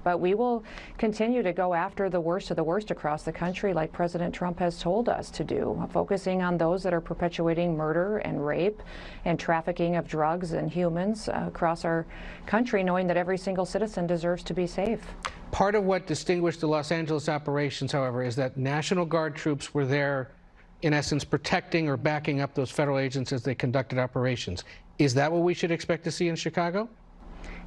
But we will continue to go after the worst of the worst across the country, like President Trump has told us to do, focusing on those that are perpetuating murder and rape and trafficking of drugs and humans across our country, knowing that every single citizen deserves to be safe. Part of what distinguished the Los Angeles operations, however, is that National Guard troops were there, in essence, protecting or backing up those federal agents as they conducted operations. Is that what we should expect to see in Chicago?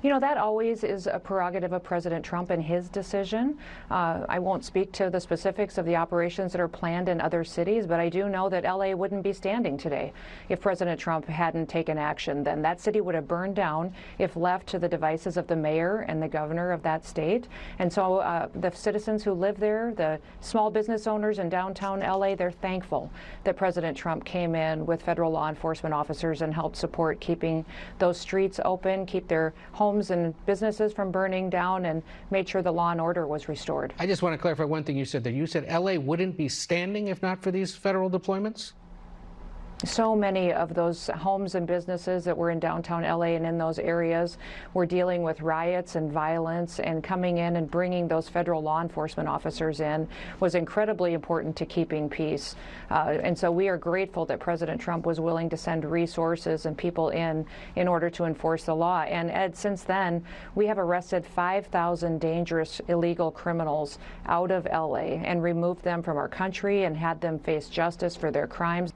You know, that always is a prerogative of President Trump and his decision. I won't speak to the specifics of the operations that are planned in other cities, but I do know that LA wouldn't be standing today if President Trump hadn't taken action. Then that city would have burned down if left to the devices of the mayor and the governor of that state. And so the citizens who live there, the small business owners in downtown LA, they're thankful that President Trump came in with federal law enforcement officers and helped support keeping those streets open, keep their homes and businesses from burning down, and made sure the law and order was restored. I just want to clarify one thing you said there. You said LA wouldn't be standing if not for these federal deployments? So many of those homes and businesses that were in downtown LA and in those areas were dealing with riots and violence, and coming in and bringing those federal law enforcement officers in was incredibly important to keeping peace. And so we are grateful that President Trump was willing to send resources and people in order to enforce the law. And Ed, since then, we have arrested 5,000 dangerous illegal criminals out of LA and removed them from our country and had them face justice for their crimes.